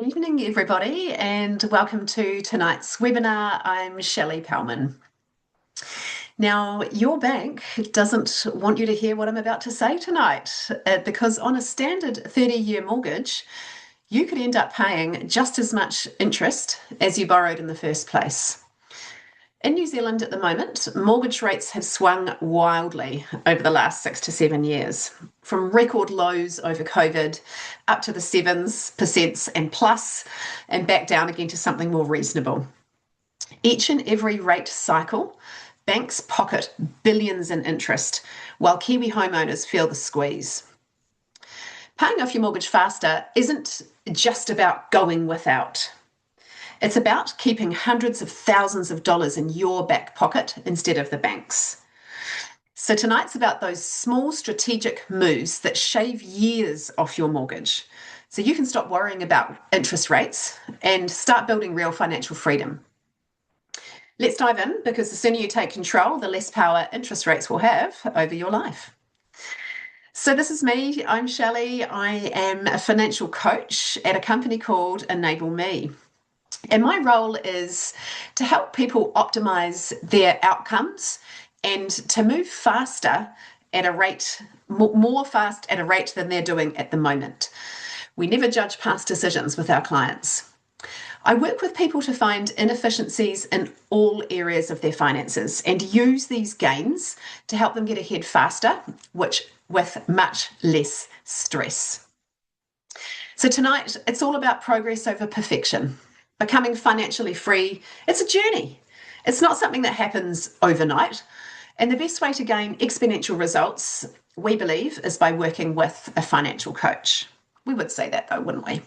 Evening, everybody, and welcome to tonight's webinar. I'm Shelley Palman. Now, your bank doesn't want you to hear what I'm about to say tonight, because on a standard 30-year mortgage, you could end up paying just as much interest as you borrowed in the first place. In New Zealand at the moment, mortgage rates have swung wildly over the last 6 to 7 years, from record lows over COVID up to the 7% and plus, and back down again to something more reasonable. Each and every rate cycle, banks pocket billions in interest, while Kiwi homeowners feel the squeeze. Paying off your mortgage faster isn't just about going without. It's about keeping hundreds of thousands of dollars in your back pocket instead of the bank's. So tonight's about those small strategic moves that shave years off your mortgage, so you can stop worrying about interest rates and start building real financial freedom. Let's dive in, because the sooner you take control, the less power interest rates will have over your life. So this is me. I'm Shelley. I am a financial coach at a company called Enable Me. And my role is to help people optimize their outcomes and to move faster at a rate, more fast at a rate than they're doing at the moment. We never judge past decisions with our clients. I work with people to find inefficiencies in all areas of their finances and use these gains to help them get ahead faster, with much less stress. So tonight, it's all about progress over perfection. Becoming financially free, it's a journey. It's not something that happens overnight. And the best way to gain exponential results, we believe, is by working with a financial coach. We would say that though, wouldn't we?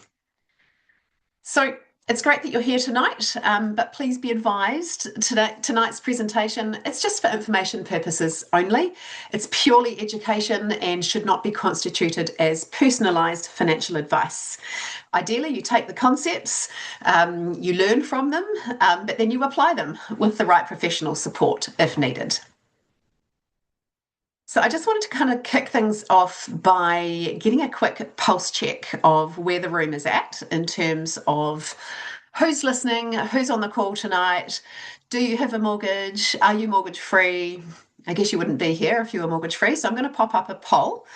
So it's great that you're here tonight, but please be advised tonight's presentation, it's just for information purposes only. It's purely education and should not be constituted as personalised financial advice. Ideally, you take the concepts, you learn from them, but then you apply them with the right professional support if needed. So I just wanted to kind of kick things off by getting a quick pulse check of where the room is at in terms of who's listening, who's on the call tonight. Do you have a mortgage? Are you mortgage free? I guess you wouldn't be here if you were mortgage free. So I'm going to pop up a poll.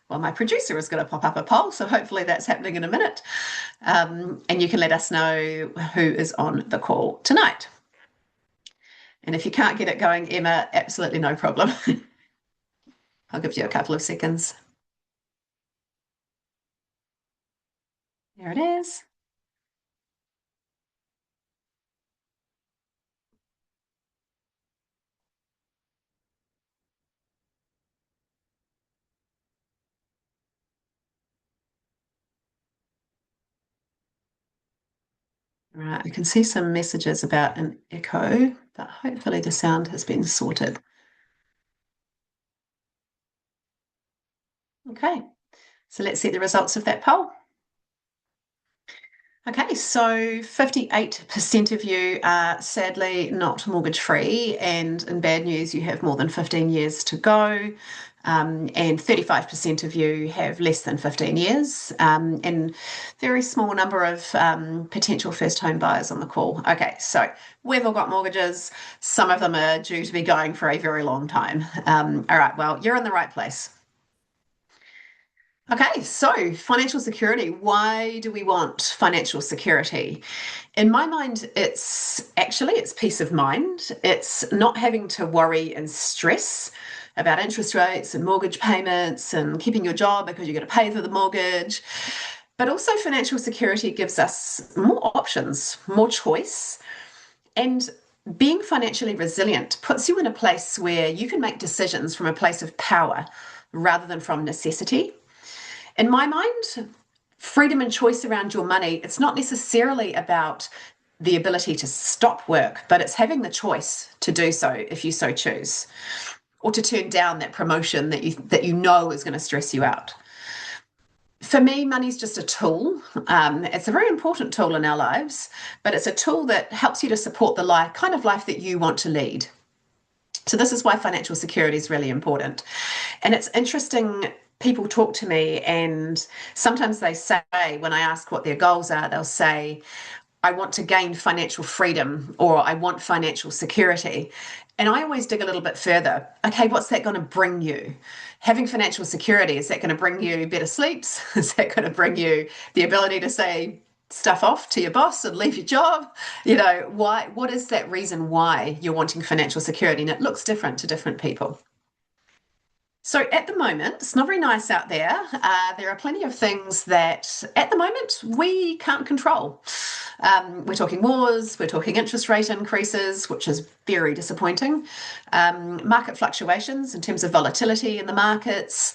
Well, my producer is going to pop up a poll, so hopefully that's happening in a minute. And you can let us know who is on the call tonight. And if you can't get it going, Emma, absolutely no problem. I'll give you a couple of seconds. There it is. Right, I can see some messages about an echo, but hopefully the sound has been sorted. Okay, so let's see the results of that poll. Okay, so 58% of you are sadly not mortgage free, and in bad news, you have more than 15 years to go. And 35% of you have less than 15 years, and very small number of potential first home buyers on the call. Okay, so we've all got mortgages. Some of them are due to be going for a very long time. All right, well, you're in the right place. Okay, so financial security. Why do we want financial security? In my mind, it's peace of mind. It's not having to worry and stress about interest rates and mortgage payments and keeping your job because you're going to pay for the mortgage. But also financial security gives us more options, more choice, and being financially resilient puts you in a place where you can make decisions from a place of power rather than from necessity. In my mind, freedom and choice around your money, it's not necessarily about the ability to stop work, but it's having the choice to do so if you so choose, or to turn down that promotion that you know is going to stress you out. For me, money's just a tool. It's a very important tool in our lives, but it's a tool that helps you to support the kind of life that you want to lead. So this is why financial security is really important. And it's interesting people talk to me, and sometimes they say, when I ask what their goals are, they'll say, I want to gain financial freedom, or I want financial security. And I always dig a little bit further. Okay, what's that going to bring you? Having financial security, is that going to bring you better sleeps? Is that going to bring you the ability to say stuff off to your boss and leave your job? Why, what is that reason why you're wanting financial security? And it looks different to different people. So at the moment, it's not very nice out there. There are plenty of things that at the moment we can't control. We're talking wars, we're talking interest rate increases, which is very disappointing. Market fluctuations in terms of volatility in the markets.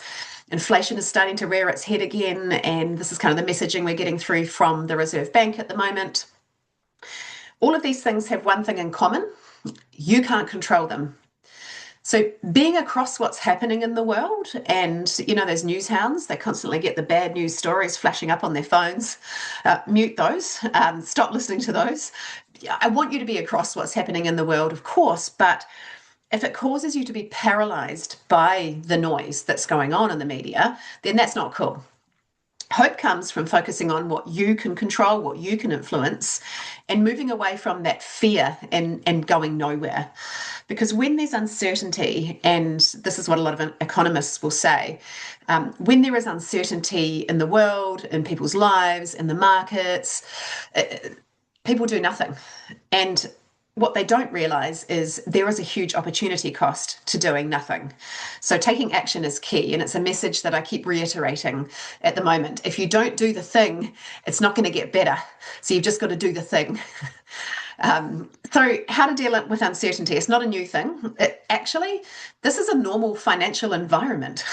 Inflation is starting to rear its head again, and this is kind of the messaging we're getting through from the Reserve Bank at the moment. All of these things have one thing in common: you can't control them. So being across what's happening in the world, and those news hounds, they constantly get the bad news stories flashing up on their phones. Mute those, stop listening to those. I want you to be across what's happening in the world, of course, but if it causes you to be paralyzed by the noise that's going on in the media, then that's not cool. Hope comes from focusing on what you can control, what you can influence, and moving away from that fear and going nowhere. Because when there's uncertainty, and this is what a lot of economists will say, when there is uncertainty in the world, in people's lives, in the markets, people do nothing. And what they don't realize is there is a huge opportunity cost to doing nothing. So taking action is key, and it's a message that I keep reiterating at the moment. If you don't do the thing, it's not going to get better. So you've just got to do the thing. So how to deal with uncertainty? It's not a new thing. Actually, this is a normal financial environment.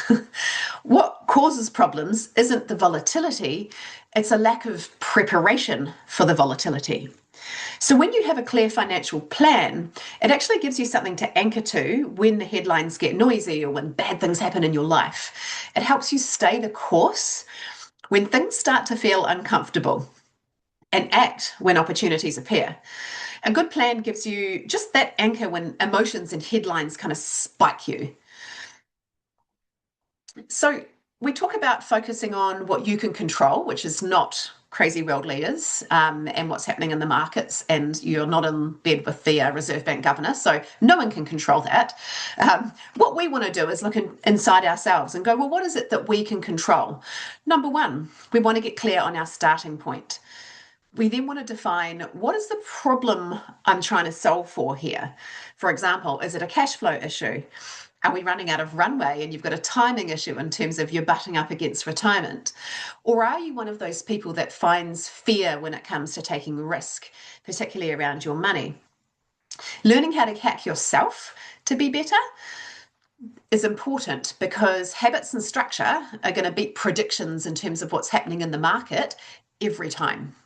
What causes problems isn't the volatility, it's a lack of preparation for the volatility. So when you have a clear financial plan, it actually gives you something to anchor to when the headlines get noisy or when bad things happen in your life. It helps you stay the course when things start to feel uncomfortable, and act when opportunities appear. A good plan gives you just that anchor when emotions and headlines kind of spike you. So we talk about focusing on what you can control, which is not crazy world leaders and what's happening in the markets, and you're not in bed with the Reserve Bank governor, so no one can control that. What we want to do is look inside ourselves and go, well, what is it that we can control? Number one, we want to get clear on our starting point. We then want to define, what is the problem I'm trying to solve for here? For example, is it a cash flow issue? Are we running out of runway and you've got a timing issue in terms of you're butting up against retirement? Or are you one of those people that finds fear when it comes to taking risk, particularly around your money? Learning how to hack yourself to be better is important, because habits and structure are going to beat predictions in terms of what's happening in the market every time.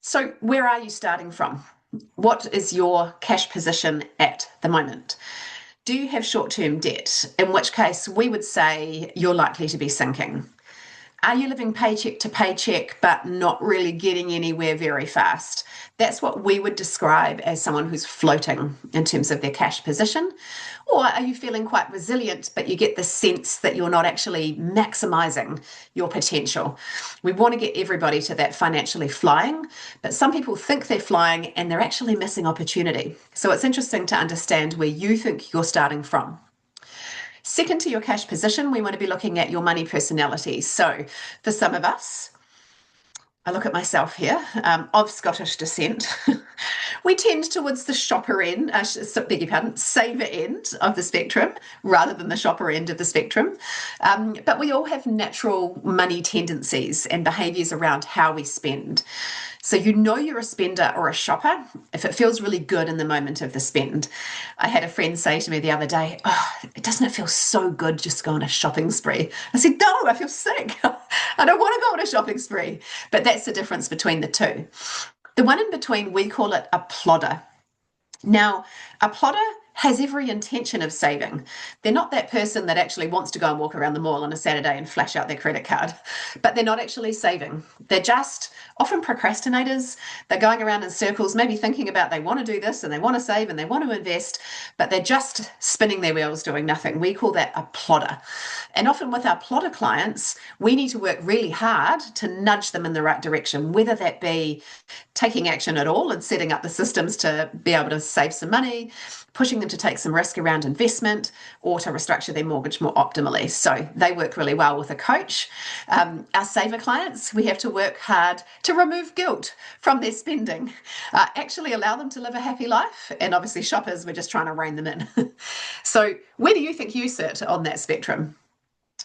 So where are you starting from? What is your cash position at the moment? Do you have short-term debt? In which case we would say you're likely to be sinking. Are you living paycheck to paycheck but not really getting anywhere very fast? That's what we would describe as someone who's floating in terms of their cash position. Or are you feeling quite resilient, but you get the sense that you're not actually maximizing your potential? We want to get everybody to that financially flying, but some people think they're flying and they're actually missing opportunity. So it's interesting to understand where you think you're starting from. Second to your cash position, we want to be looking at your money personality. So for some of us, I look at myself here, of Scottish descent. We tend towards the shopper end, beg your pardon, saver end of the spectrum rather than the shopper end of the spectrum. But we all have natural money tendencies and behaviours around how we spend. So you know you're a spender or a shopper if it feels really good in the moment of the spend. I had a friend say to me the other day, oh, doesn't it feel so good just to go on a shopping spree? I said, no, I feel sick. I don't want to go on a shopping spree. But that's the difference between the two. The one in between, we call it a plodder. Now, a plodder has every intention of saving. They're not that person that actually wants to go and walk around the mall on a Saturday and flash out their credit card, but they're not actually saving. They're just often procrastinators. They're going around in circles, maybe thinking about they want to do this and they want to save and they want to invest, but they're just spinning their wheels doing nothing. We call that a plodder. And often with our plodder clients, we need to work really hard to nudge them in the right direction, whether that be taking action at all and setting up the systems to be able to save some money, pushing them to take some risk around investment, or to restructure their mortgage more optimally. So they work really well with a coach. Our saver clients, we have to work hard to remove guilt from their spending, actually allow them to live a happy life. And obviously shoppers, we're just trying to rein them in. So where do you think you sit on that spectrum?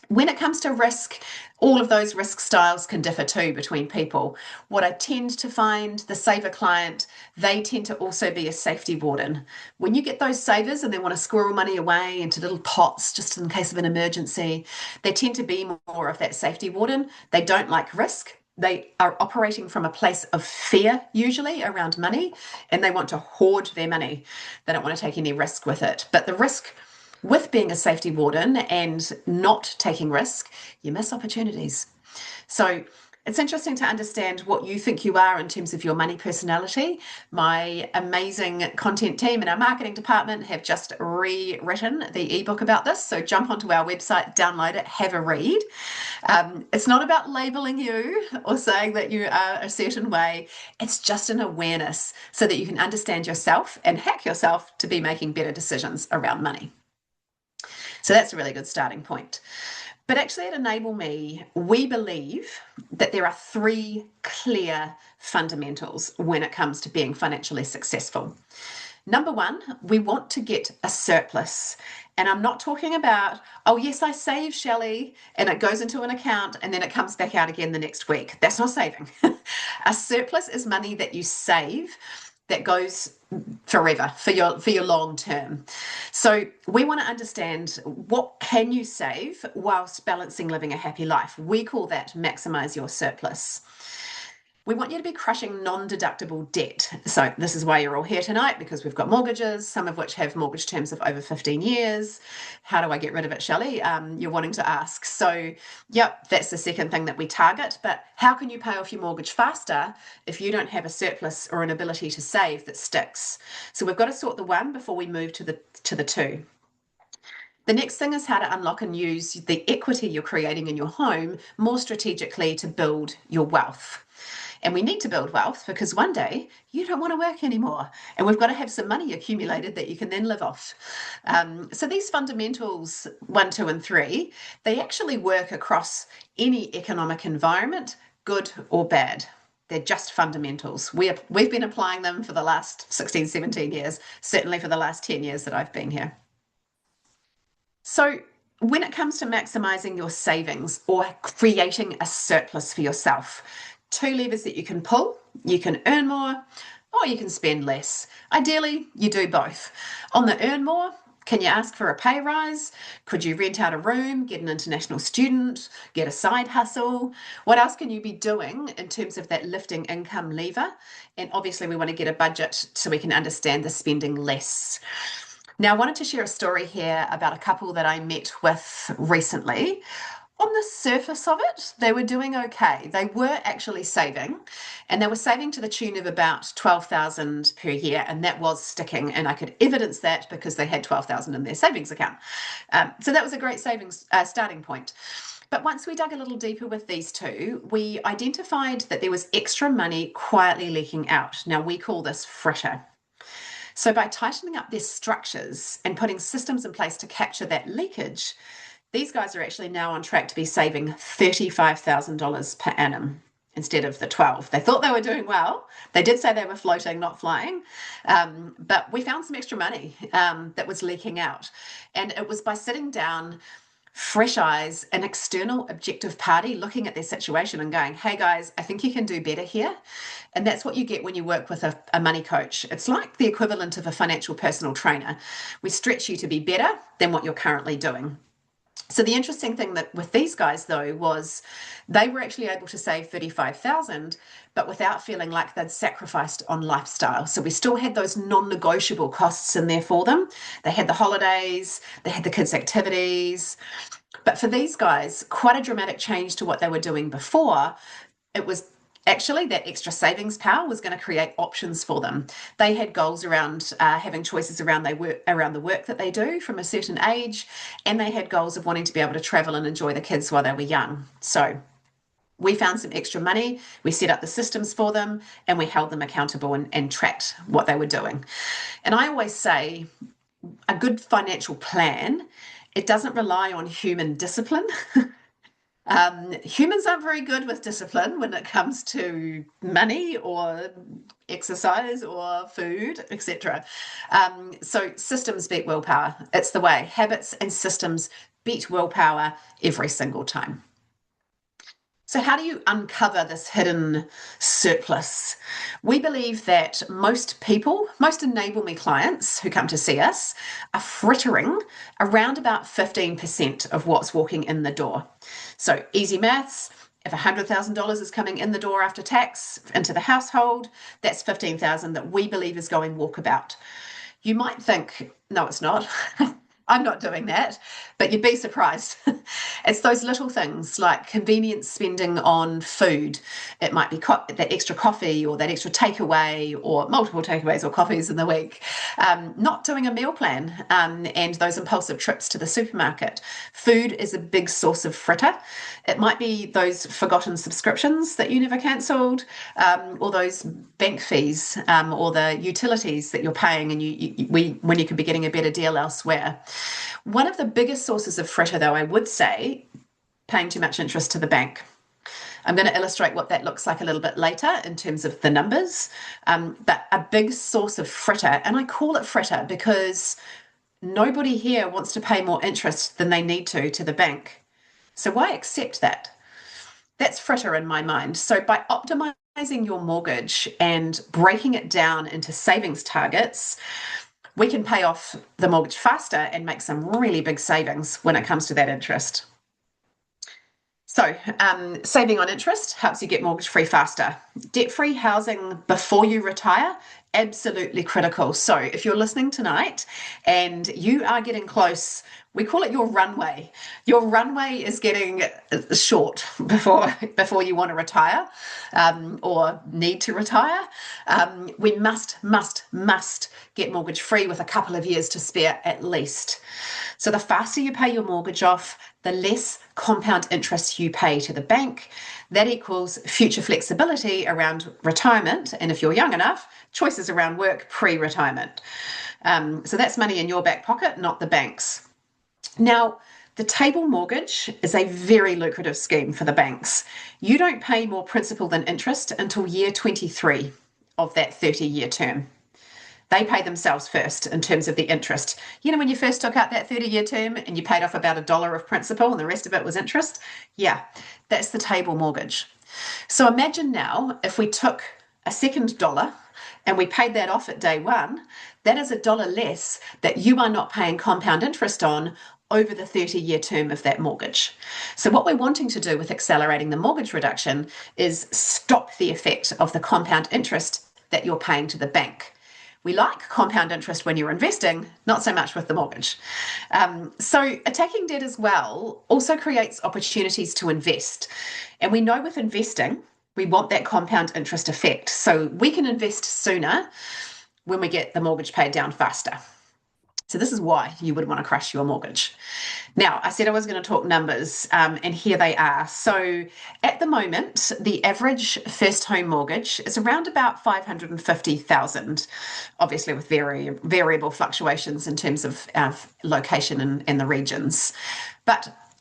When it comes to risk, all of those risk styles can differ too between people. What I tend to find, the saver client, they tend to also be a safety warden. When you get those savers and they want to squirrel money away into little pots just in case of an emergency, they tend to be more of that safety warden. They don't like risk. They are operating from a place of fear, usually, around money, and they want to hoard their money. They don't want to take any risk with it. But the risk with being a safety warden and not taking risk, you miss opportunities. So it's interesting to understand what you think you are in terms of your money personality. My amazing content team and our marketing department have just rewritten the ebook about this. So jump onto our website, download it, have a read. It's not about labeling you or saying that you are a certain way. It's just an awareness so that you can understand yourself and hack yourself to be making better decisions around money. So that's a really good starting point. But actually at Enable Me, we believe that there are three clear fundamentals when it comes to being financially successful. Number one, we want to get a surplus. And I'm not talking about, oh, yes, I save, Shelley, and it goes into an account and then it comes back out again the next week. That's not saving. A surplus is money that you save that goes forever for your long term. So we want to understand, what can you save whilst balancing living a happy life? We call that maximize your surplus. We want you to be crushing non-deductible debt. So this is why you're all here tonight, because we've got mortgages, some of which have mortgage terms of over 15 years. How do I get rid of it, Shelley? You're wanting to ask. So, yep, that's the second thing that we target. But how can you pay off your mortgage faster if you don't have a surplus or an ability to save that sticks? So we've got to sort the one before we move to the two. The next thing is how to unlock and use the equity you're creating in your home more strategically to build your wealth. And we need to build wealth because one day you don't want to work anymore. And we've got to have some money accumulated that you can then live off. So these fundamentals, 1, 2, and 3, they actually work across any economic environment, good or bad. They're just fundamentals. We've been applying them for the last 16, 17 years, certainly for the last 10 years that I've been here. So when it comes to maximizing your savings or creating a surplus for yourself, 2 levers that you can pull. You can earn more or you can spend less. Ideally, you do both. On the earn more, can you ask for a pay rise? Could you rent out a room, get an international student, get a side hustle? What else can you be doing in terms of that lifting income lever? And obviously we want to get a budget so we can understand the spending less. Now, I wanted to share a story here about a couple that I met with recently. On the surface of it, they were doing okay. They were actually saving, and they were saving to the tune of about $12,000 per year, and that was sticking. And I could evidence that because they had $12,000 in their savings account. So that was a great savings starting point. But once we dug a little deeper with these two, we identified that there was extra money quietly leaking out. Now, we call this fritter. So by tightening up their structures and putting systems in place to capture that leakage, these guys are actually now on track to be saving $35,000 per annum instead of the 12. They thought they were doing well. They did say they were floating, not flying. But we found some extra money that was leaking out. And it was by sitting down, fresh eyes, an external objective party looking at their situation and going, hey guys, I think you can do better here. And that's what you get when you work with a money coach. It's like the equivalent of a financial personal trainer. We stretch you to be better than what you're currently doing. So the interesting thing that with these guys though was they were actually able to save 35,000, but without feeling like they'd sacrificed on lifestyle. So we still had those non-negotiable costs in there for them. They had the holidays, they had the kids' activities. But for these guys, quite a dramatic change to what they were doing before. It was actually that extra savings power was going to create options for them. They had goals around having choices around the work that they do from a certain age, and they had goals of wanting to be able to travel and enjoy the kids while they were young. So we found some extra money, we set up the systems for them, and we held them accountable and tracked what they were doing. And I always say a good financial plan, it doesn't rely on human discipline. Humans aren't very good with discipline when it comes to money or exercise or food, etc. So systems beat willpower. It's the way. Habits and systems beat willpower every single time. So how do you uncover this hidden surplus? We believe that most people, most Enable Me clients who come to see us, are frittering around about 15% of what's walking in the door. So easy maths, if $100,000 is coming in the door after tax into the household, that's 15,000 that we believe is going walkabout. You might think, no, it's not. I'm not doing that, but you'd be surprised. It's those little things like convenience spending on food. It might be that extra coffee or that extra takeaway or multiple takeaways or coffees in the week. Not doing a meal plan and those impulsive trips to the supermarket. Food is a big source of fritter. It might be those forgotten subscriptions that you never cancelled, or those bank fees or the utilities that you're paying and when you could be getting a better deal elsewhere. One of the biggest sources of fritter, though, I would say, paying too much interest to the bank. I'm going to illustrate what that looks like a little bit later in terms of the numbers. But a big source of fritter, and I call it fritter because nobody here wants to pay more interest than they need to the bank. So why accept that? That's fritter in my mind. So by optimizing your mortgage and breaking it down into savings targets, we can pay off the mortgage faster and make some really big savings when it comes to that interest. So saving on interest helps you get mortgage free faster. Debt-free housing before you retire, absolutely critical. So if you're listening tonight and you are getting close, we call it your runway. Your runway is getting short before you want to retire or need to retire. We must get mortgage free with a couple of years to spare at least. So the faster you pay your mortgage off, the less compound interest you pay to the bank. That equals future flexibility around retirement. And if you're young enough, choices around work pre-retirement. So that's money in your back pocket, not the bank's. Now, the table mortgage is a very lucrative scheme for the banks. You don't pay more principal than interest until year 23 of that 30-year term. They pay themselves first in terms of the interest. You know, when you first took out that 30-year term and you paid off about $1 of principal and the rest of it was interest? Yeah, that's the table mortgage. So imagine now if we took a second dollar and we paid that off at day one, that is $1 less that you are not paying compound interest on over the 30-year term of that mortgage. So what we're wanting to do with accelerating the mortgage reduction is stop the effect of the compound interest that you're paying to the bank. We like compound interest when you're investing, not so much with the mortgage. So attacking debt as well also creates opportunities to invest. And we know with investing, we want that compound interest effect. So we can invest sooner when we get the mortgage paid down faster. So this is why you would want to crush your mortgage. Now, I said I was going to talk numbers, and here they are. So at the moment, the average first home mortgage is around about $550,000, obviously with variable fluctuations in terms of location and the regions.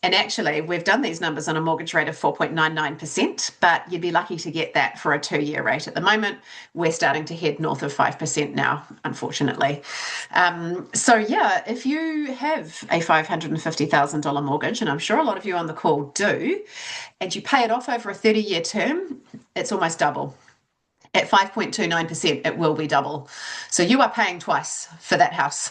And actually, we've done these numbers on a mortgage rate of 4.99%, but you'd be lucky to get that for a 2-year rate at the moment. We're starting to head north of 5% now, unfortunately. So yeah, if you have a $550,000 mortgage, and I'm sure a lot of you on the call do, and you pay it off over a 30-year term, it's almost double. At 5.29%, it will be double. So you are paying twice for that house,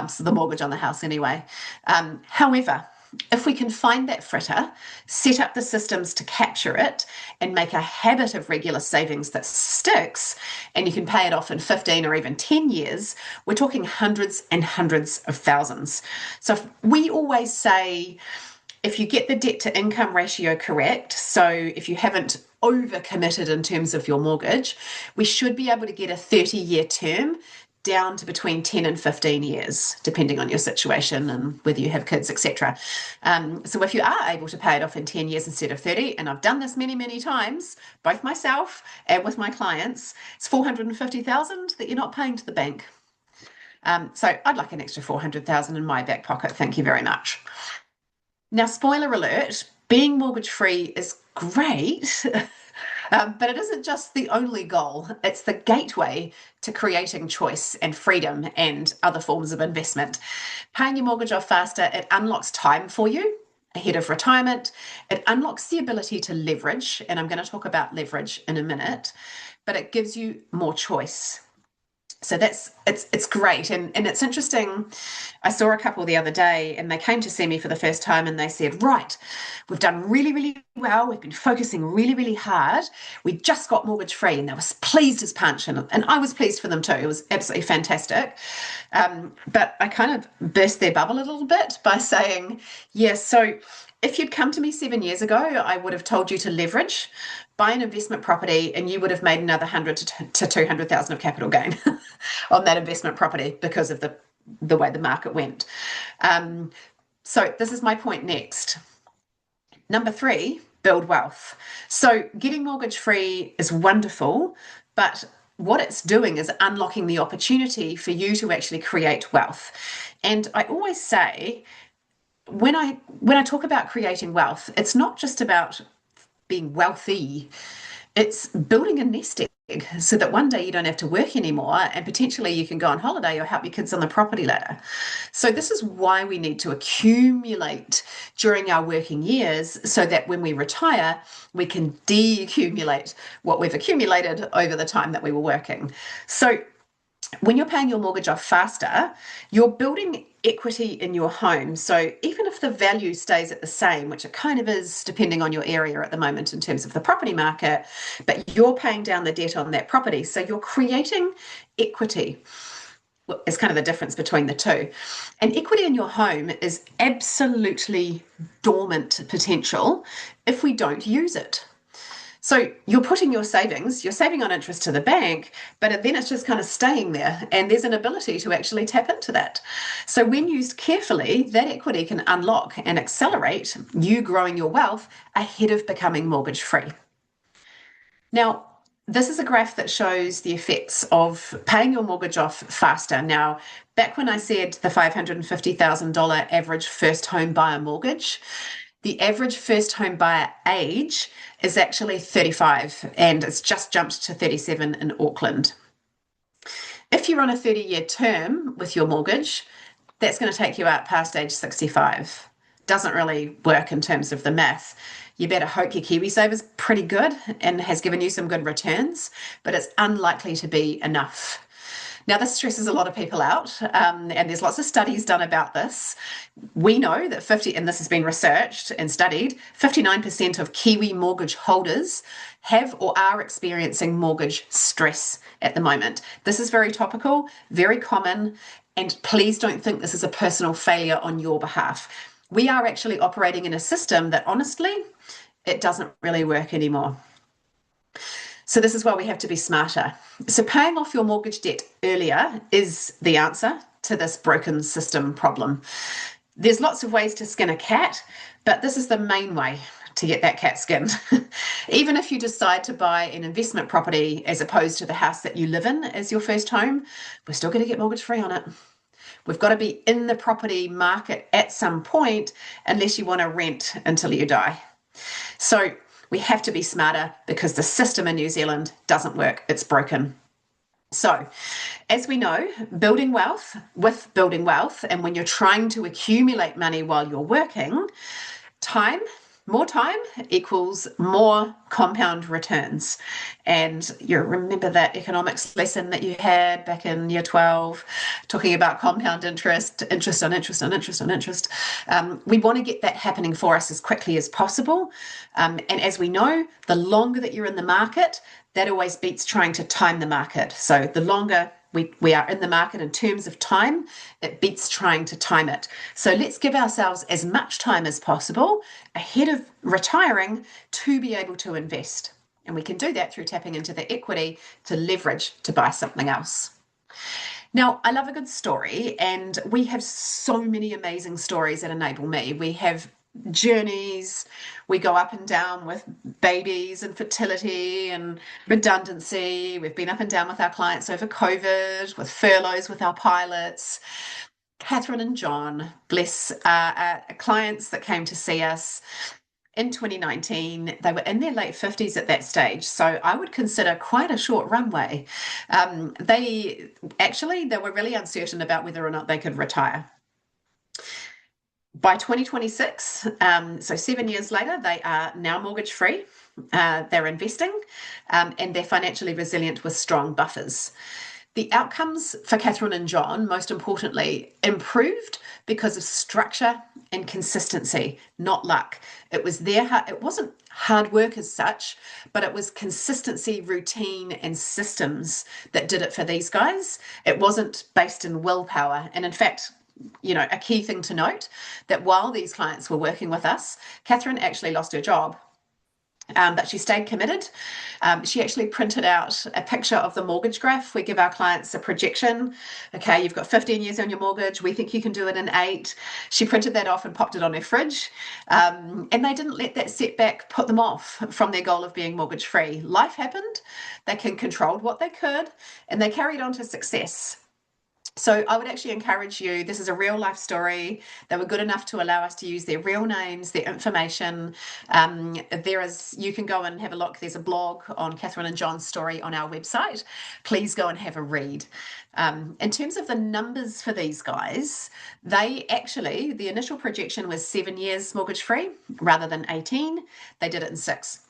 so the mortgage on the house anyway. However, if we can find that fritter, set up the systems to capture it, and make a habit of regular savings that sticks, and you can pay it off in 15 or even 10 years, we're talking hundreds and hundreds of thousands. So we always say, if you get the debt to income ratio correct, so if you haven't overcommitted in terms of your mortgage, we should be able to get a 30-year term down to between 10 and 15 years, depending on your situation and whether you have kids, etc. So if you are able to pay it off in 10 years instead of 30, and I've done this many, many times, both myself and with my clients, it's 450,000 that you're not paying to the bank. So I'd like an extra 400,000 in my back pocket. Thank you very much. Now, spoiler alert, being mortgage free is great. But it isn't just the only goal, it's the gateway to creating choice and freedom and other forms of investment. Paying your mortgage off faster, it unlocks time for you ahead of retirement. It unlocks the ability to leverage, and I'm going to talk about leverage in a minute, but it gives you more choice. So it's great. And it's interesting. I saw a couple the other day and they came to see me for the first time and they said, right, we've done really, really well. We've been focusing really, really hard. We just got mortgage free, and they were pleased as punch. And I was pleased for them too. It was absolutely fantastic. But I kind of burst their bubble a little bit by saying, yeah, so if you'd come to me 7 years ago, I would have told you to leverage, buy an investment property, and you would have made another 100 to 200,000 of capital gain on that investment property because of the way the market went. So this is my point next. Number 3, build wealth. So getting mortgage free is wonderful, but what it's doing is unlocking the opportunity for you to actually create wealth. And I always say, when I talk about creating wealth, it's not just about being wealthy, it's building a nest egg so that one day you don't have to work anymore and potentially you can go on holiday or help your kids on the property ladder. So this is why we need to accumulate during our working years so that when we retire, we can decumulate what we've accumulated over the time that we were working. So when you're paying your mortgage off faster, you're building equity in your home. So even if the value stays at the same, which it kind of is depending on your area at the moment in terms of the property market, but you're paying down the debt on that property. So you're creating equity. Is kind of the difference between the two. And equity in your home is absolutely dormant potential if we don't use it. So you're putting you're saving on interest to the bank, but then it's just kind of staying there. And there's an ability to actually tap into that. So when used carefully, that equity can unlock and accelerate you growing your wealth ahead of becoming mortgage free. Now, this is a graph that shows the effects of paying your mortgage off faster. Now, back when I said the $550,000 average first home buyer mortgage, the average first home buyer age is actually 35, and it's just jumped to 37 in Auckland. If you're on a 30-year term with your mortgage, that's going to take you out past age 65. Doesn't really work in terms of the math. You better hope your KiwiSaver's pretty good and has given you some good returns, but it's unlikely to be enough. Now, this stresses a lot of people out, and there's lots of studies done about this. We know that and this has been researched and studied, 59% of Kiwi mortgage holders have or are experiencing mortgage stress at the moment. This is very topical, very common, and please don't think this is a personal failure on your behalf. We are actually operating in a system that, honestly, it doesn't really work anymore. So this is why we have to be smarter. So paying off your mortgage debt earlier is the answer to this broken system problem. There's lots of ways to skin a cat, but this is the main way to get that cat skinned. Even if you decide to buy an investment property as opposed to the house that you live in as your first home, we're still going to get mortgage free on it. We've got to be in the property market at some point unless you want to rent until you die. So we have to be smarter because the system in New Zealand doesn't work. It's broken. So, as we know, building wealth, and when you're trying to accumulate money while you're working, time More time equals more compound returns. And you remember that economics lesson that you had back in year 12, talking about compound interest, interest on interest on interest on interest. We want to get that happening for us as quickly as possible. And as we know, the longer that you're in the market, that always beats trying to time the market. So the longer we are in the market in terms of time, it beats trying to time it. So let's give ourselves as much time as possible ahead of retiring to be able to invest. And we can do that through tapping into the equity to leverage to buy something else. Now, I love a good story, and we have so many amazing stories that enable me. We have journeys, we go up and down with babies and fertility and redundancy. We've been up and down with our clients over COVID, with furloughs with our pilots. Catherine and John, bless, clients that came to see us in 2019. They were in their late 50s at that stage, so I would consider quite a short runway. They were really uncertain about whether or not they could retire. By 2026, so 7 years later, they are now mortgage free. They're investing, and they're financially resilient with strong buffers. The outcomes for Catherine and John, most importantly, improved because of structure and consistency, not luck. It wasn't hard work as such, but it was consistency, routine, and systems that did it for these guys. It wasn't based in willpower. And in fact, a key thing to note, that while these clients were working with us, Catherine actually lost her job. But she stayed committed. She actually printed out a picture of the mortgage graph. We give our clients a projection. Okay, you've got 15 years on your mortgage. We think you can do it in 8. She printed that off and popped it on her fridge. And they didn't let that setback put them off from their goal of being mortgage free. Life happened. They controlled what they could, and they carried on to success. So I would actually encourage you, this is a real life story. They were good enough to allow us to use their real names, their information. You can go and have a look. There's a blog on Catherine and John's story on our website. Please go and have a read. In terms of the numbers for these guys, the initial projection was 7 years mortgage free rather than 18. They did it in 6.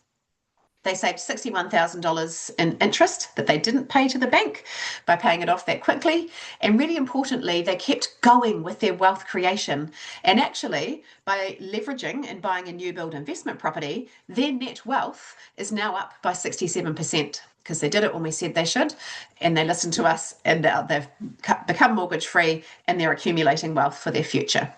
They saved $61,000 in interest that they didn't pay to the bank by paying it off that quickly. And really importantly, they kept going with their wealth creation. And actually, by leveraging and buying a new build investment property, their net wealth is now up by 67%. Because they did it when we said they should, and they listened to us, and they've become mortgage free, and they're accumulating wealth for their future.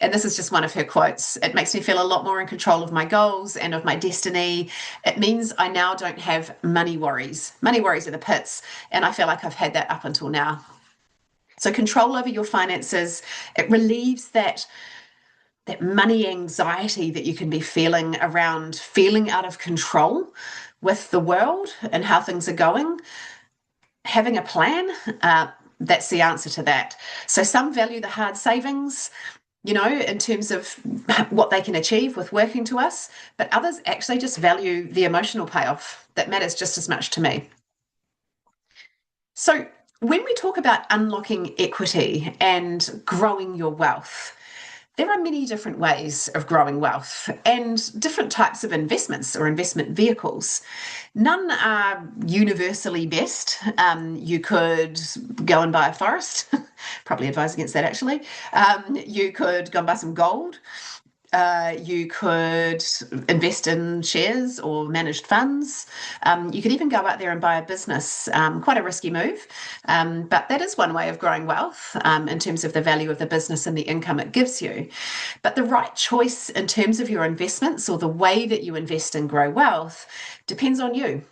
And this is just one of her quotes. It makes me feel a lot more in control of my goals and of my destiny. It means I now don't have money worries. Money worries are the pits, and I feel like I've had that up until now. So control over your finances, it relieves that money anxiety that you can be feeling around feeling out of control with the world and how things are going. Having a plan, that's the answer to that. So some value the hard savings, in terms of what they can achieve with working to us, but others actually just value the emotional payoff. That matters just as much to me. So when we talk about unlocking equity and growing your wealth, there are many different ways of growing wealth and different types of investments or investment vehicles. None are universally best. You could go and buy a forest. Probably advise against that, actually. You could go and buy some gold. You could invest in shares or managed funds. You could even go out there and buy a business, quite a risky move. But that is one way of growing wealth in terms of the value of the business and the income it gives you. But the right choice in terms of your investments or the way that you invest and grow wealth depends on you.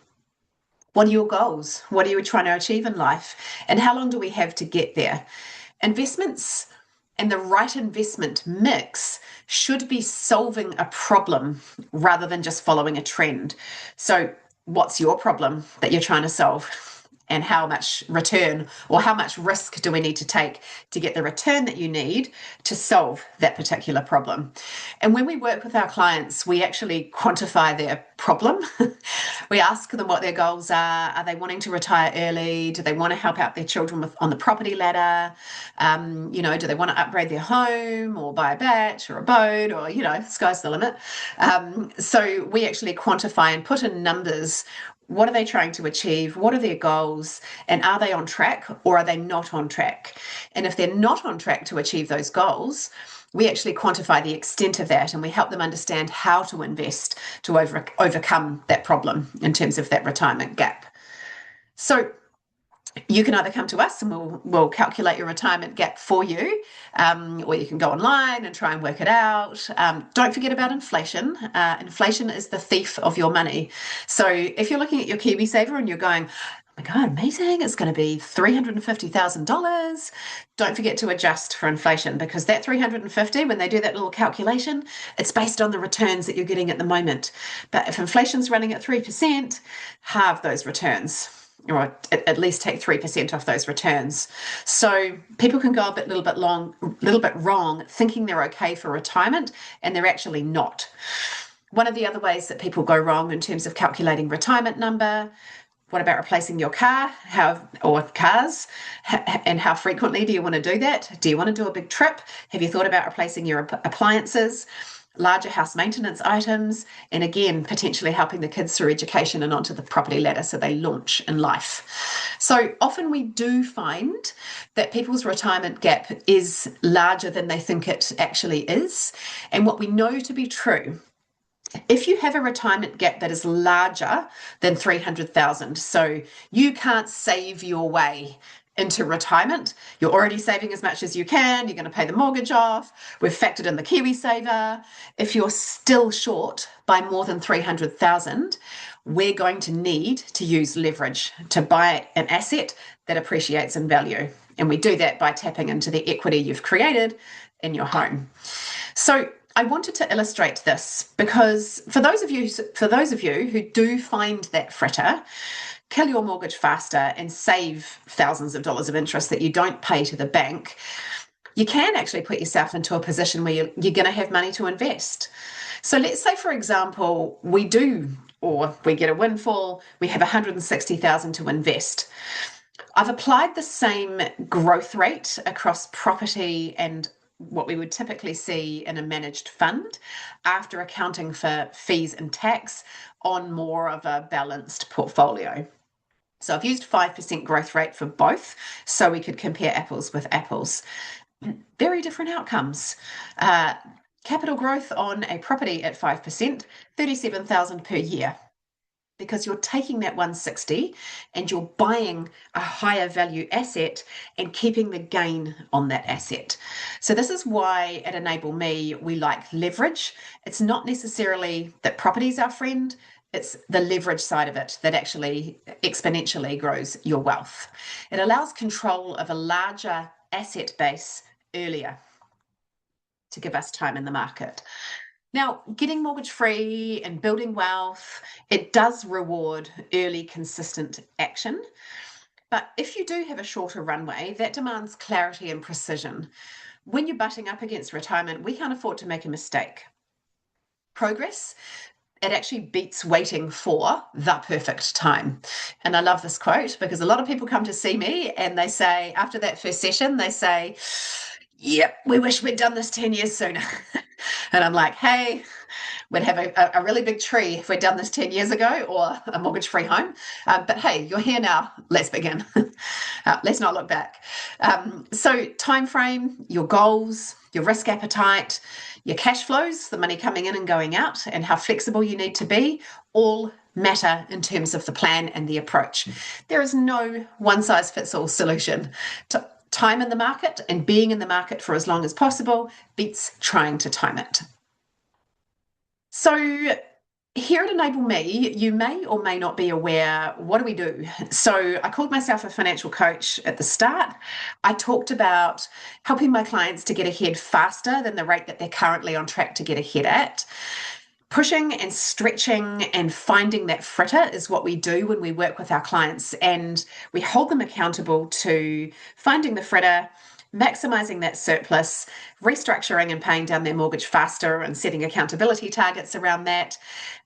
What are your goals? What are you trying to achieve in life? And how long do we have to get there? Investments and the right investment mix should be solving a problem rather than just following a trend. So what's your problem that you're trying to solve? and how much return or how much risk do we need to take to get the return that you need to solve that particular problem. And when we work with our clients, we actually quantify their problem. We ask them what their goals are. Are they wanting to retire early? Do they want to help out their children on the property ladder? Do they want to upgrade their home or buy a batch or a boat, or, sky's the limit. So we actually quantify and put in numbers. What are they trying to achieve? What are their goals? And are they on track or are they not on track? And if they're not on track to achieve those goals, we actually quantify the extent of that, and we help them understand how to invest to overcome that problem in terms of that retirement gap. So you can either come to us and we'll calculate your retirement gap for you, or you can go online and try and work it out. Don't forget about inflation. Inflation is the thief of your money. So if you're looking at your KiwiSaver and you're going, oh my God, amazing, it's going to be $350,000. Don't forget to adjust for inflation, because that 350, when they do that little calculation, it's based on the returns that you're getting at the moment. But if inflation's running at 3%, halve those returns, or at least take 3% off those returns. So people can go a little bit wrong thinking they're okay for retirement, and they're actually not. One of the other ways that people go wrong in terms of calculating retirement number: what about replacing your car or cars? And how frequently do you want to do that? Do you want to do a big trip? Have you thought about replacing your appliances, larger house maintenance items, and again, potentially helping the kids through education and onto the property ladder so they launch in life? So often we do find that people's retirement gap is larger than they think it actually is. And what we know to be true, if you have a retirement gap that is larger than 300,000, so you can't save your way into retirement, you're already saving as much as you can, you're going to pay the mortgage off, we've factored in the KiwiSaver. If you're still short by more than 300,000, we're going to need to use leverage to buy an asset that appreciates in value. And we do that by tapping into the equity you've created in your home. So I wanted to illustrate this because for those of you who do find that fritter, kill your mortgage faster and save thousands of dollars of interest that you don't pay to the bank, you can actually put yourself into a position where you're going to have money to invest. So let's say, for example, we get a windfall, we have 160,000 to invest. I've applied the same growth rate across property and what we would typically see in a managed fund after accounting for fees and tax on more of a balanced portfolio. So I've used 5% growth rate for both so we could compare apples with apples. Very different outcomes. Capital growth on a property at 5%, 37,000 per year, because you're taking that 160 and you're buying a higher value asset and keeping the gain on that asset. So this is why at Enable Me, we like leverage. It's not necessarily that property's our friend, it's the leverage side of it that actually exponentially grows your wealth. It allows control of a larger asset base earlier to give us time in the market. Now, getting mortgage-free and building wealth, it does reward early, consistent action. But if you do have a shorter runway, that demands clarity and precision. When you're butting up against retirement, we can't afford to make a mistake. Progress, it actually beats waiting for the perfect time. And I love this quote because a lot of people come to see me and they say, after that first session, they say, yep, we wish we'd done this 10 years sooner. And I'm like, hey, we'd have a really big tree if we'd done this 10 years ago, or a mortgage-free home. But hey, you're here now. Let's begin. Let's not look back. So time frame, your goals, your risk appetite, your cash flows, the money coming in and going out, and how flexible you need to be, all matter in terms of the plan and the approach. There is no one-size-fits-all solution. Time in the market and being in the market for as long as possible beats trying to time it. So here at Enable Me, you may or may not be aware, what do we do? So I called myself a financial coach at the start. I talked about helping my clients to get ahead faster than the rate that they're currently on track to get ahead at. Pushing and stretching and finding that fritter is what we do when we work with our clients, and we hold them accountable to finding the fritter, maximizing that surplus, restructuring and paying down their mortgage faster and setting accountability targets around that,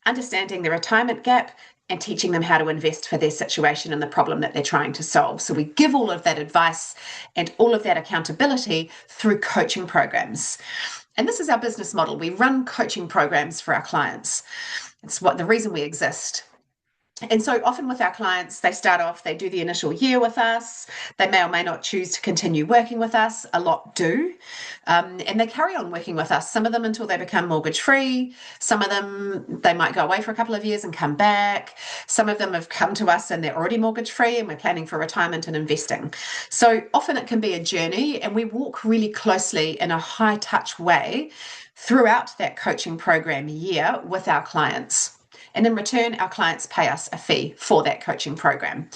understanding the retirement gap, and teaching them how to invest for their situation and the problem that they're trying to solve. So we give all of that advice and all of that accountability through coaching programs. And this is our business model. We run coaching programs for our clients. It's what the reason we exist. And so often with our clients, they start off, they do the initial year with us. They may or may not choose to continue working with us. A lot do. And they carry on working with us, some of them until they become mortgage free. Some of them, they might go away for a couple of years and come back. Some of them have come to us and they're already mortgage free and we're planning for retirement and investing. So often it can be a journey, and we walk really closely in a high touch way throughout that coaching program year with our clients. And in return, our clients pay us a fee for that coaching program.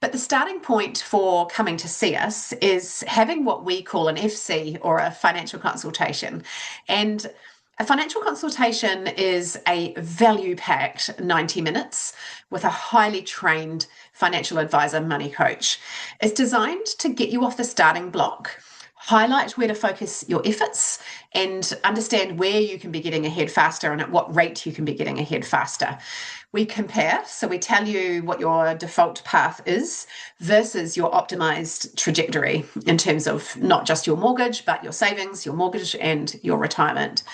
But the starting point for coming to see us is having what we call an FC, or a financial consultation. And a financial consultation is a value-packed 90 minutes with a highly trained financial advisor money coach. It's designed to get you off the starting block, highlight where to focus your efforts, and understand where you can be getting ahead faster and at what rate you can be getting ahead faster. We compare, so we tell you what your default path is versus your optimized trajectory in terms of not just your mortgage, but your savings, your mortgage, and your retirement.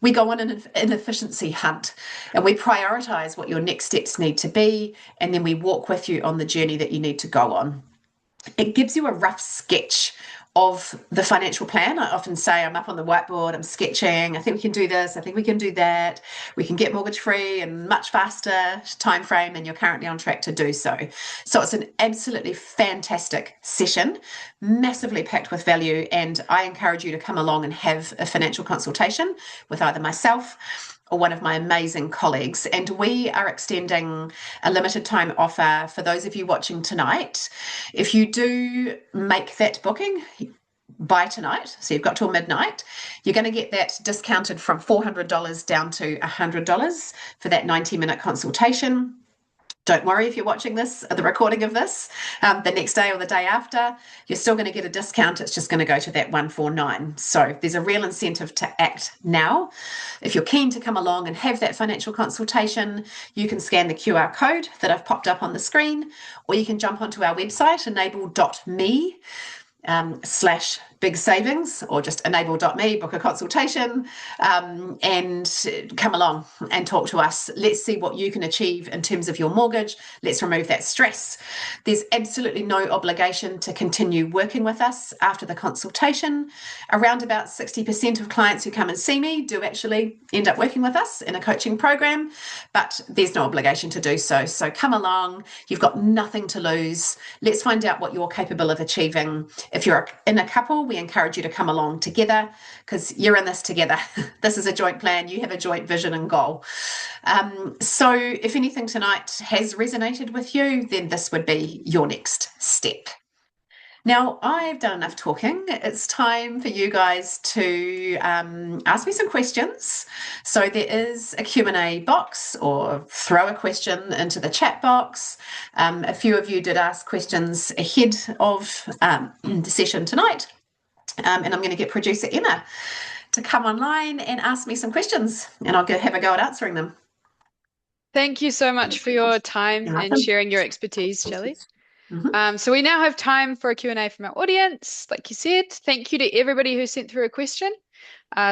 We go on an efficiency hunt, and we prioritize what your next steps need to be, and then we walk with you on the journey that you need to go on. It gives you a rough sketch of the financial plan. I often say I'm up on the whiteboard, I'm sketching, I think we can do this, I think we can do that, we can get mortgage free in much faster time frame, and you're currently on track to do so. So it's an absolutely fantastic session, massively packed with value, and I encourage you to come along and have a financial consultation with either myself or one of my amazing colleagues. And we are extending a limited time offer for those of you watching tonight. If you do make that booking by tonight, so you've got till midnight, you're going to get that discounted from $400 down to $100 for that 90-minute consultation. Don't worry if you're watching this, the recording of this, the next day or the day after, you're still going to get a discount. It's just going to go to that $149. So there's a real incentive to act now. If you're keen to come along and have that financial consultation, you can scan the QR code that I've popped up on the screen, or you can jump onto our website, enable.me / big savings, or just enable.me, book a consultation, and come along and talk to us. Let's see what you can achieve in terms of your mortgage. Let's remove that stress. There's absolutely no obligation to continue working with us after the consultation. Around about 60% of clients who come and see me do actually end up working with us in a coaching program, but there's no obligation to do so. So come along. You've got nothing to lose. Let's find out what you're capable of achieving. If you're in a couple, we encourage you to come along together, because you're in this together. This is a joint plan. You have a joint vision and goal. So if anything tonight has resonated with you, then this would be your next step. Now, I've done enough talking. It's time for you guys to ask me some questions. So there is a Q&A box, or throw a question into the chat box. A few of you did ask questions ahead of the session tonight. And I'm going to get producer Emma to come online and ask me some questions, and I'll have a go at answering them. Thank you so much for your time and sharing your expertise, Shelley. So we now have time for a Q&A from our audience. Like you said, thank you to everybody who sent through a question.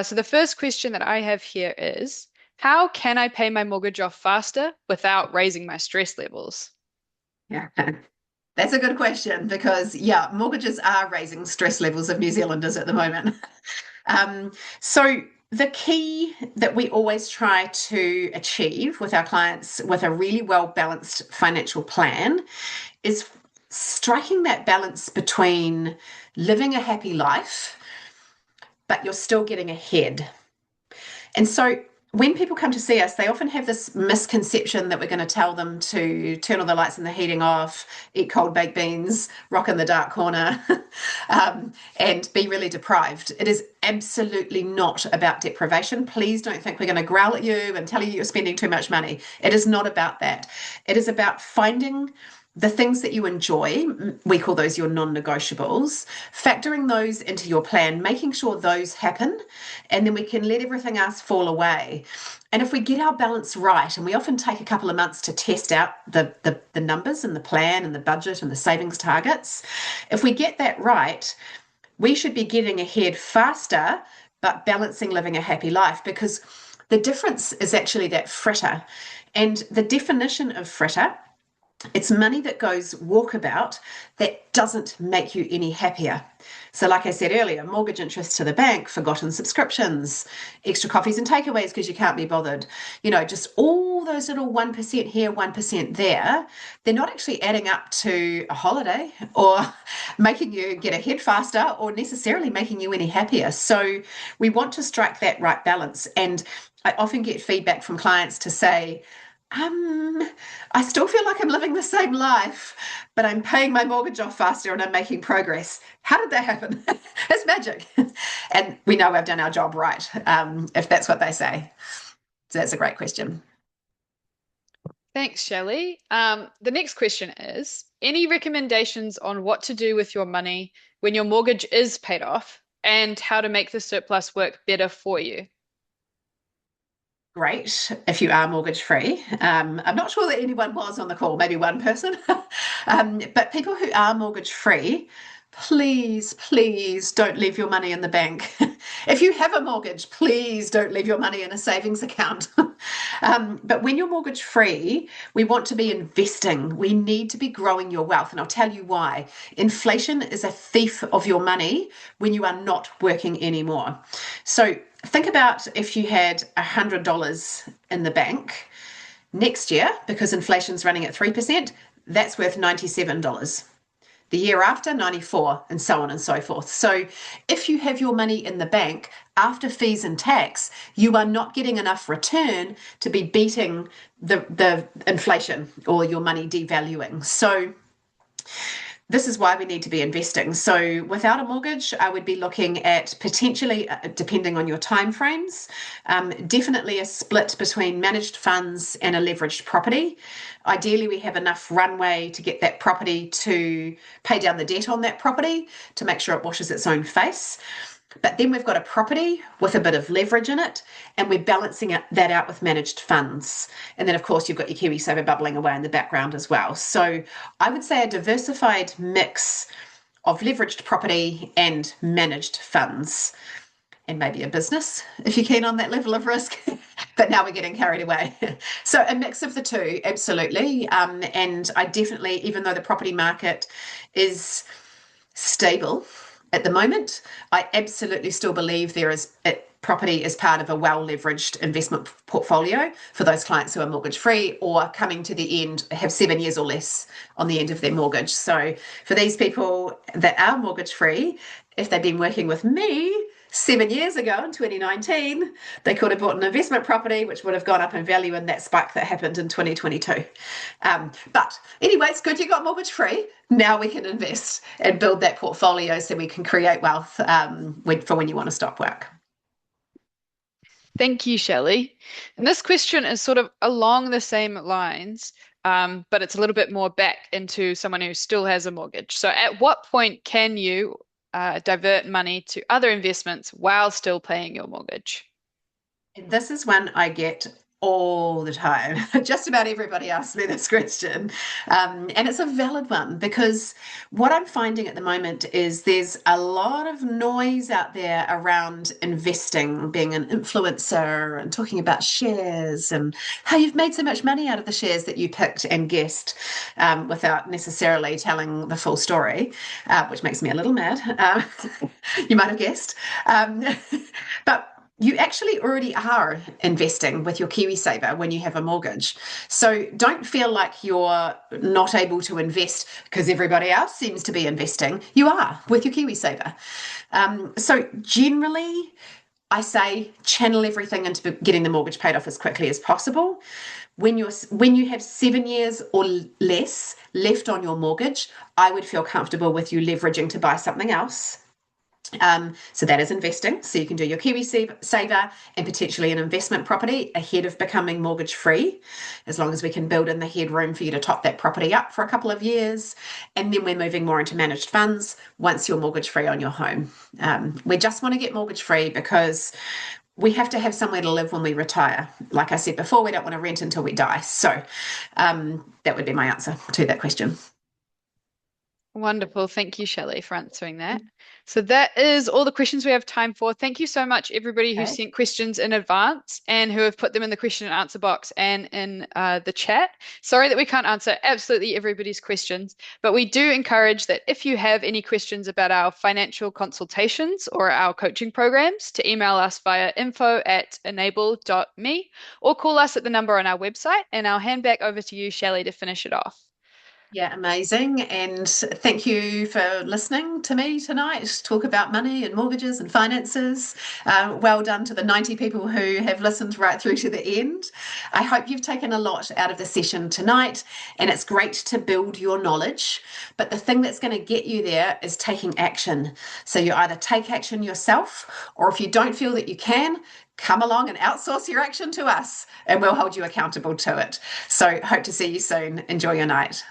So the first question that I have here is, how can I pay my mortgage off faster without raising my stress levels? Yeah. That's a good question, because, mortgages are raising stress levels of New Zealanders at the moment. So the key that we always try to achieve with our clients with a really well-balanced financial plan is striking that balance between living a happy life, but you're still getting ahead. And so when people come to see us, they often have this misconception that we're going to tell them to turn all the lights and the heating off, eat cold baked beans, rock in the dark corner, and be really deprived. It is absolutely not about deprivation. Please don't think we're going to growl at you and tell you you're spending too much money. It is not about that. It is about finding the things that you enjoy, we call those your non-negotiables, factoring those into your plan, making sure those happen, and then we can let everything else fall away. And if we get our balance right, and we often take a couple of months to test out the numbers and the plan and the budget and the savings targets, if we get that right, we should be getting ahead faster, but balancing living a happy life, because the difference is actually that fritter. And the definition of fritter, it's money that goes walkabout that doesn't make you any happier. So like I said earlier, mortgage interest to the bank, forgotten subscriptions, extra coffees and takeaways because you can't be bothered. You know, just all those little 1% here, 1% there, they're not actually adding up to a holiday or making you get ahead faster or necessarily making you any happier. So we want to strike that right balance. And I often get feedback from clients to say, I still feel like I'm living the same life, but I'm paying my mortgage off faster and I'm making progress. How did that happen? It's magic. And we know we've done our job right, if that's what they say. So that's a great question. Thanks, Shelley. The next question is, any recommendations on what to do with your money when your mortgage is paid off and how to make the surplus work better for you? Great if you are mortgage free. I'm not sure that anyone was on the call, maybe one person. But people who are mortgage free, please don't leave your money in the bank. If you have a mortgage, please don't leave your money in a savings account. But when you're mortgage free, we want to be investing. We need to be growing your wealth. And I'll tell you why. Inflation is a thief of your money when you are not working anymore. So think about if you had $100 in the bank next year, because inflation's running at 3%, that's worth $97. The year after, 94, and so on and so forth. So if you have your money in the bank after fees and tax, you are not getting enough return to be beating the inflation or your money devaluing. So this is why we need to be investing. So without a mortgage, I would be looking at potentially, depending on your timeframes, definitely a split between managed funds and a leveraged property. Ideally, we have enough runway to get that property to pay down the debt on that property to make sure it washes its own face. But then we've got a property with a bit of leverage in it, and we're balancing that out with managed funds. And then, of course, you've got your KiwiSaver bubbling away in the background as well. So I would say a diversified mix of leveraged property and managed funds, and maybe a business if you're keen on that level of risk. But now we're getting carried away. So a mix of the two, absolutely. And I definitely, even though the property market is stable at the moment, I absolutely still believe property is part of a well-leveraged investment portfolio for those clients who are mortgage-free or coming to the end, have 7 years or less on the end of their mortgage. So for these people that are mortgage-free, if they've been working with me 7 years ago in 2019, they could have bought an investment property, which would have gone up in value in that spike that happened in 2022. But anyway, it's good you got mortgage free. Now we can invest and build that portfolio so we can create wealth for when you want to stop work. Thank you, Shelley. And this question is sort of along the same lines, but it's a little bit more back into someone who still has a mortgage. So at what point can you divert money to other investments while still paying your mortgage? This is one I get all the time. Just about everybody asks me this question. And it's a valid one, because what I'm finding at the moment is there's a lot of noise out there around investing, being an influencer and talking about shares and how you've made so much money out of the shares that you picked and guessed, without necessarily telling the full story, which makes me a little mad. You might have guessed. But you actually already are investing with your KiwiSaver when you have a mortgage. So don't feel like you're not able to invest because everybody else seems to be investing. You are with your KiwiSaver. So generally, I say channel everything into getting the mortgage paid off as quickly as possible. When you have 7 years or less left on your mortgage, I would feel comfortable with you leveraging to buy something else. So that is investing. So you can do your KiwiSaver and potentially an investment property ahead of becoming mortgage free, as long as we can build in the headroom for you to top that property up for a couple of years. And then we're moving more into managed funds once you're mortgage free on your home. We just want to get mortgage free because we have to have somewhere to live when we retire. Like I said before, we don't want to rent until we die. So that would be my answer to that question. Wonderful. Thank you, Shelley, for answering that. So that is all the questions we have time for. Thank you so much, everybody who Okay. sent questions in advance and who have put them in the question and answer box and in the chat. Sorry that we can't answer absolutely everybody's questions, but we do encourage that if you have any questions about our financial consultations or our coaching programs, to email us via info@enable.me or call us at the number on our website, and I'll hand back over to you, Shelley, to finish it off. Yeah, amazing. And thank you for listening to me tonight talk about money and mortgages and finances. Well done to the 90 people who have listened right through to the end. I hope you've taken a lot out of the session tonight, and it's great to build your knowledge. But the thing that's going to get you there is taking action. So you either take action yourself, or if you don't feel that you can, come along and outsource your action to us, and we'll hold you accountable to it. So hope to see you soon. Enjoy your night.